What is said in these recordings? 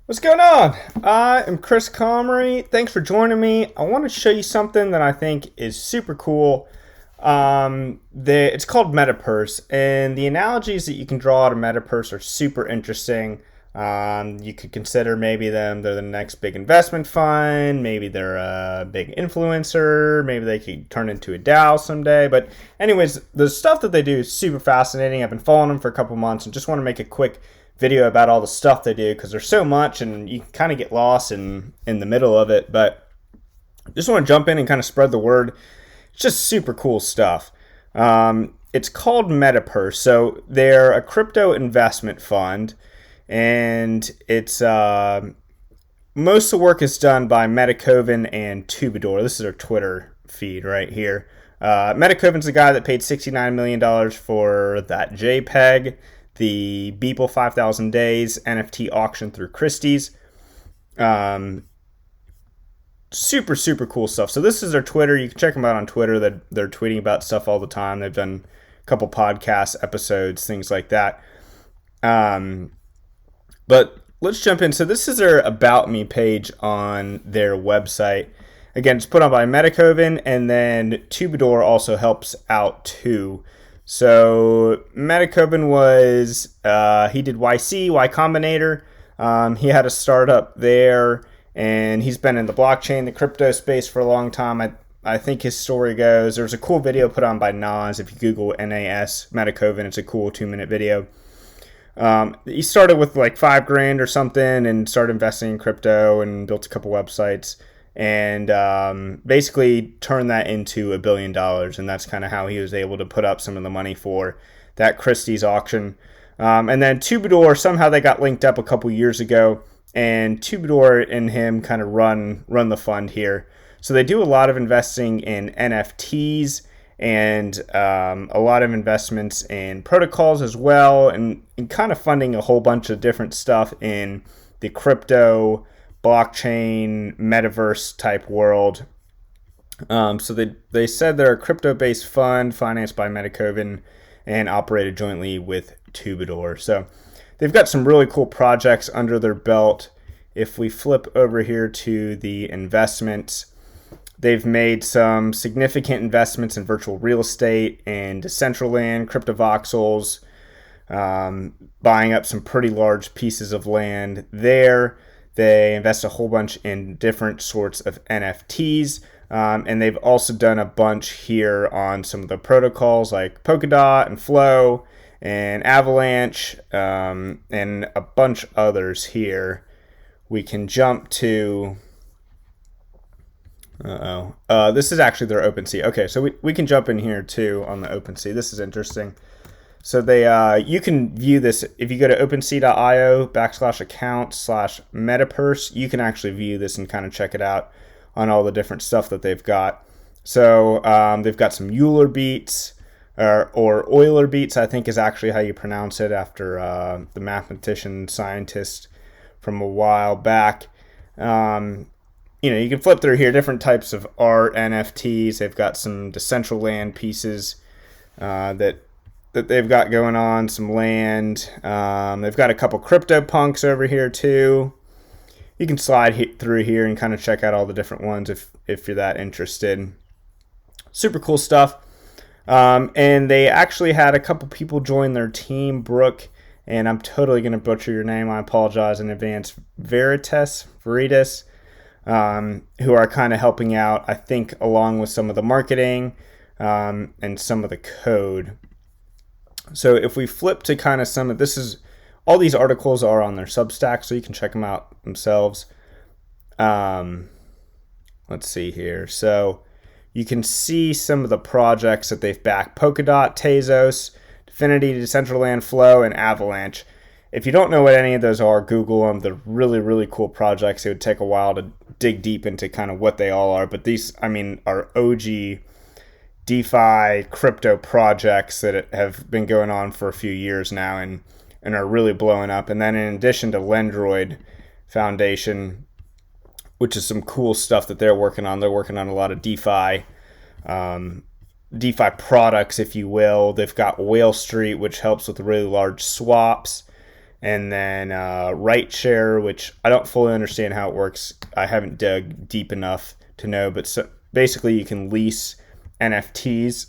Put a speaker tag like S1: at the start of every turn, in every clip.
S1: What's going on? I am Chris Comrie. Thanks for joining me. I want to show you something that I think is super cool. It's called Metapurse, and the analogies that you can draw out of Metapurse are super interesting. You could consider maybe they're the next big investment fund, maybe they're a big influencer, maybe they could turn into a DAO someday. But anyways, the stuff that they do is super fascinating. I've been following them for a couple months and just want to make a quick video about all the stuff they do because there's so much and you kind of get lost in the middle of it. But just want to jump in and kind of spread the word. It's just super cool stuff. It's called Metapurse. So they're a crypto investment fund, and it's most of the work is done by Metacoven and Tubador. This is their Twitter feed right here. Metacoven's the guy that paid $69 million for that JPEG, the Beeple 5,000 Days NFT auction through Christie's. Super cool stuff. So this is their Twitter. You can check them out on Twitter. They're tweeting about stuff all the time. They've done a couple podcast episodes, things like that. But let's jump in. So this is their About Me page on their website. Again, it's put on by Metacoven, and then Tubador also helps out too. So Metacoven was, he did YC, Y Combinator. He had a startup there, and he's been in the blockchain, the crypto space for a long time. I think his story goes, there's a cool video put on by Nas. If you Google NAS Metacoven, it's a cool 2-minute video. He started with like $5,000 or something and started investing in crypto and built a couple websites and basically turned that into $1 billion. And that's kind of how he was able to put up some of the money for that Christie's auction. And then Tubador, somehow they got linked up a couple years ago, and Tubador and him kind of run the fund here. So they do a lot of investing in NFTs and a lot of investments in protocols as well, and kind of funding a whole bunch of different stuff in the crypto, blockchain, metaverse type world. So they said they're a crypto-based fund financed by Metacoven and operated jointly with Tubador. So they've got some really cool projects under their belt. If we flip over here to the investments, they've made some significant investments in virtual real estate and Decentraland, CryptoVoxels, buying up some pretty large pieces of land there. They invest a whole bunch in different sorts of NFTs. And they've also done a bunch here on some of the protocols like Polkadot and Flow and Avalanche, and a bunch others here. We can jump to... this is actually their OpenSea. Okay, so we can jump in here too on the OpenSea. This is interesting. So you can view this if you go to OpenSea.io/account/Metapurse. You can actually view this and kind of check it out on all the different stuff that they've got. So they've got some Euler beats or Euler beats, I think is actually how you pronounce it, after the mathematician scientist from a while back. You can flip through here, different types of art, NFTs. They've got some Decentraland pieces that they've got going on, some land. They've got a couple CryptoPunks over here too. You can slide through here and kind of check out all the different ones if you're that interested. Super cool stuff. And they actually had a couple people join their team, Brooke, and I'm totally going to butcher your name. I apologize in advance. Veritas, who are kind of helping out, I think, along with some of the marketing and some of the code. So if we flip to kind of all these articles are on their Substack, so you can check them out themselves. Let's see here. So you can see some of the projects that they've backed: Polkadot, Tezos, Definity, Decentraland, Flow, and Avalanche. If you don't know what any of those are, Google them. They're really, really cool projects. It would take a while to dig deep into kind of what they all are. But these, are OG DeFi crypto projects that have been going on for a few years now and are really blowing up. And then in addition to Lendroid Foundation, which is some cool stuff that they're working on a lot of DeFi products, if you will. They've got Whale Street, which helps with really large swaps. and then right share, which I don't fully understand how it works. I haven't dug deep enough to know, but basically you can lease NFTs.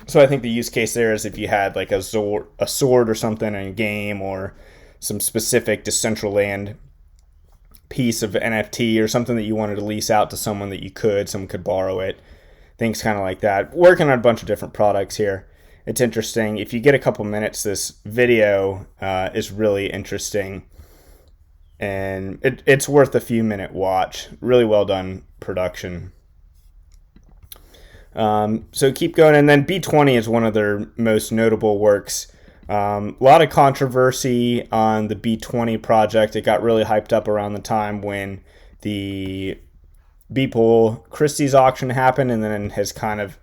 S1: So I think the use case there is if you had like a sword or something in a game, or some specific Decentraland piece of NFT or something that you wanted to lease out to someone someone could borrow it. Things kind of like that. Working on a bunch of different products here. It's interesting. If you get a couple minutes, this video is really interesting, and it's worth a few minute watch. Really well done production. So keep going, and then B20 is one of their most notable works. A lot of controversy on the B20 project. It got really hyped up around the time when the Beeple Christie's auction happened, and then has kind of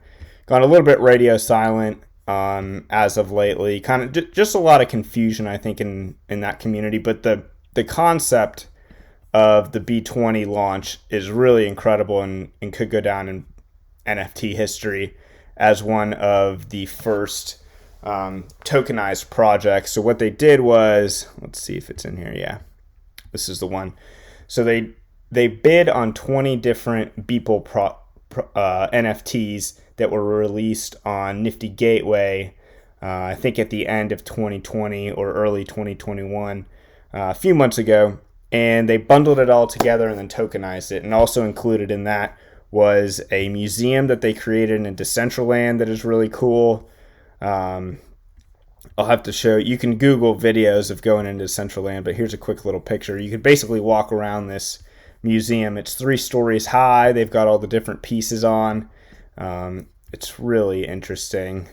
S1: gone a little bit radio silent as of lately. Kind of just a lot of confusion, I think, in that community. But the concept of the B20 launch is really incredible, and could go down in NFT history as one of the first tokenized projects. So what they did was, let's see if it's in here. Yeah, this is the one. So they bid on 20 different Beeple NFTs that were released on Nifty Gateway, I think at the end of 2020 or early 2021, a few months ago. And they bundled it all together and then tokenized it. And also included in that was a museum that they created in Decentraland that is really cool. I'll have to show you. Can Google videos of going into Decentraland, but here's a quick little picture. You could basically walk around this museum. It's 3 stories high. They've got all the different pieces on. It's really interesting.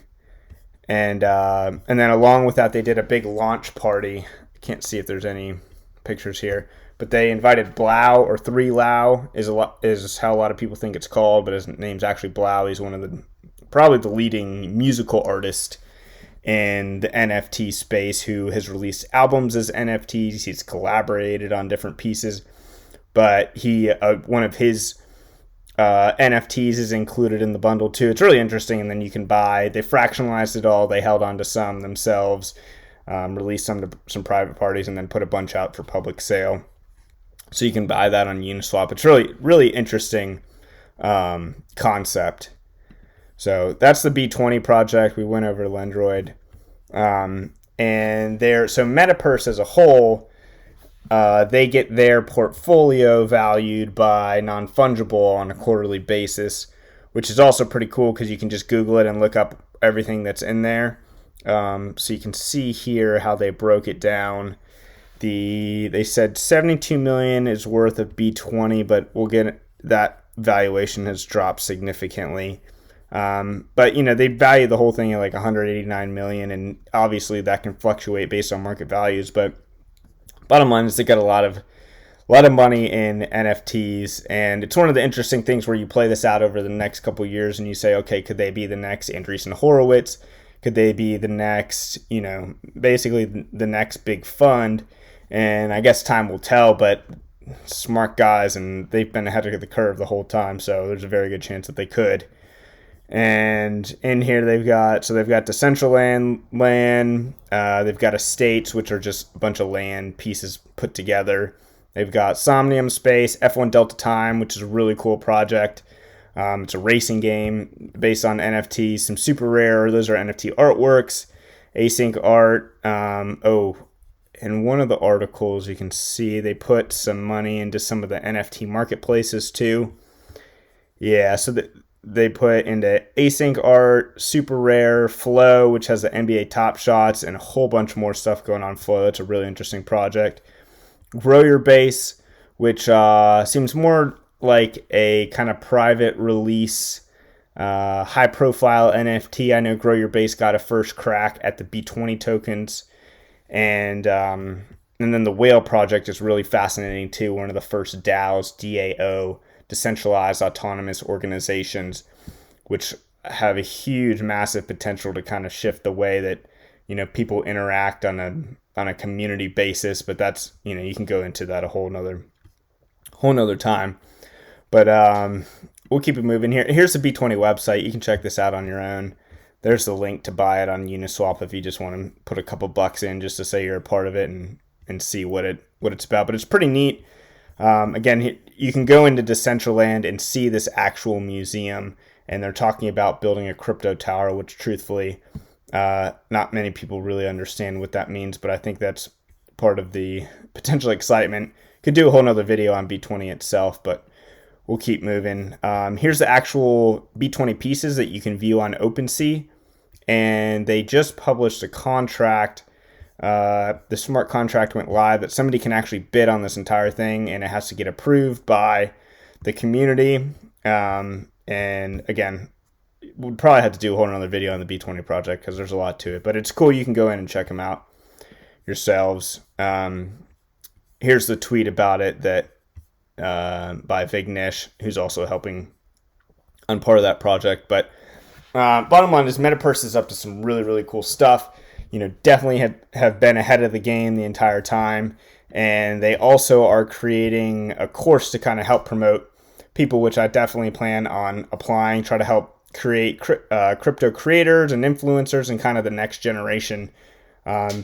S1: And then along with that, they did a big launch party. I can't see if there's any pictures here, but they invited Blau, or 3 Lau is how a lot of people think it's called, but his name's actually Blau. He's one of probably the leading musical artist in the NFT space, who has released albums as NFTs. He's collaborated on different pieces, but one of his NFTs is included in the bundle too. It's really interesting, and then you can buy. They fractionalized it all. They held on to some themselves, released some to some private parties, and then put a bunch out for public sale. So you can buy that on Uniswap. It's really, really interesting concept. So that's the B20 project. We went over to Lendroid. So Metapurse as a whole, they get their portfolio valued by non-fungible on a quarterly basis, which is also pretty cool because you can just Google it and look up everything that's in there. So you can see here how they broke it down. They said 72 million is worth of B20, but we'll get that valuation has dropped significantly. But they value the whole thing at like 189 million, and obviously that can fluctuate based on market values. But bottom line is they got a lot of money in NFTs, and it's one of the interesting things where you play this out over the next couple of years, and you say, okay, could they be the next Andreessen Horowitz? Could they be the next, basically the next big fund? And I guess time will tell, but smart guys, and they've been ahead of the curve the whole time, so there's a very good chance that they could. And in here they've got Decentraland land, they've got estates, which are just a bunch of land pieces put together. They've got Somnium Space, F1 Delta Time, which is a really cool project. It's a racing game based on NFTs. Some super rare, those are NFT artworks, async art. In one of the articles you can see they put some money into some of the NFT marketplaces too. Yeah, so they put into async art, super rare, Flow, which has the NBA Top Shots, and a whole bunch more stuff going on Flow. It's a really interesting project. Grow Your Base, which seems more like a kind of private release, high profile NFT. I know Grow Your Base got a first crack at the B20 tokens, and then the Whale project is really fascinating too. One of the first DAOs, DAO, decentralized autonomous organizations, which have a huge, massive potential to kind of shift the way that people interact on a community basis. But that's you can go into that a whole nother time. But we'll keep it moving here. Here's the B20 website. You can check this out on your own. There's the link to buy it on Uniswap if you just want to put a couple bucks in just to say you're a part of it and and see what it's about. But it's pretty neat. Again, you can go into Decentraland and see this actual museum, and they're talking about building a crypto tower, which truthfully, not many people really understand what that means, but I think that's part of the potential excitement. Could do a whole nother video on B20 itself, but we'll keep moving. Here's the actual B20 pieces that you can view on OpenSea, and they just published a contract. The smart contract went live that somebody can actually bid on this entire thing, and it has to get approved by the community. And again, we'd probably have to do a whole nother video on the B20 project because there's a lot to it, but it's cool. You can go in and check them out yourselves. Here's the tweet about it that by Vignesh, who's also helping on part of that project. But bottom line is Metapurse is up to some really, really cool stuff. Definitely have been ahead of the game the entire time. And they also are creating a course to kind of help promote people, which I definitely plan on applying, try to help create crypto creators and influencers and kind of the next generation,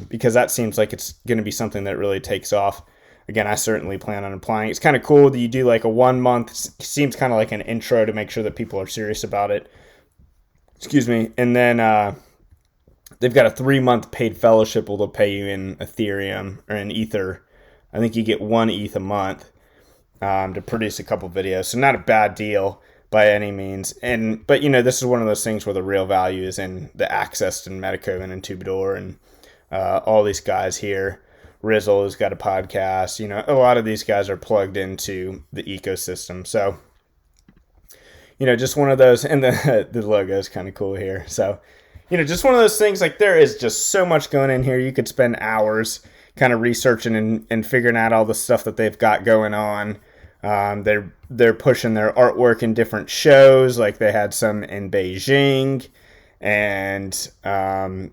S1: because that seems like it's going to be something that really takes off. Again, I certainly plan on applying. It's kind of cool that you do like a 1 month, seems kind of like an intro to make sure that people are serious about it. Excuse me. And then they've got a 3-month paid fellowship where they'll pay you in Ethereum or in Ether. I think you get 1 ETH a month to produce a couple videos. So not a bad deal by any means. But this is one of those things where the real value is in the access to Metacoven and Tubador and all these guys here. Rizzle has got a podcast. A lot of these guys are plugged into the ecosystem. So, just one of those, and the logo is kind of cool here. So, just one of those things, like there is just so much going in here. You could spend hours kind of researching and figuring out all the stuff that they've got going on. They're pushing their artwork in different shows, like they had some in Beijing, and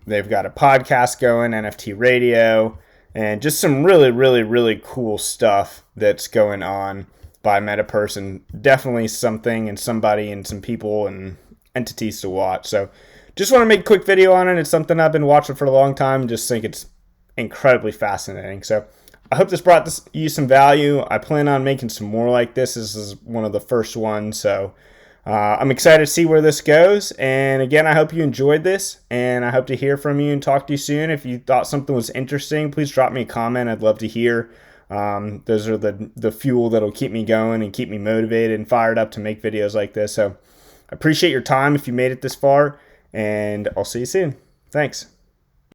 S1: they've got a podcast going, NFT Radio, and just some really, really, really cool stuff that's going on by Metapurse, and definitely something and somebody and some people and entities to watch. So just want to make a quick video on it. It's something I've been watching for a long time. Just think it's incredibly fascinating. So I hope this brought you some value. I plan on making some more like this. This is one of the first ones. So I'm excited to see where this goes. And again, I hope you enjoyed this, and I hope to hear from you and talk to you soon. If you thought something was interesting, please drop me a comment. I'd love to hear. Those are the fuel that'll keep me going and keep me motivated and fired up to make videos like this. So I appreciate your time if you made it this far, and I'll see you soon. Thanks.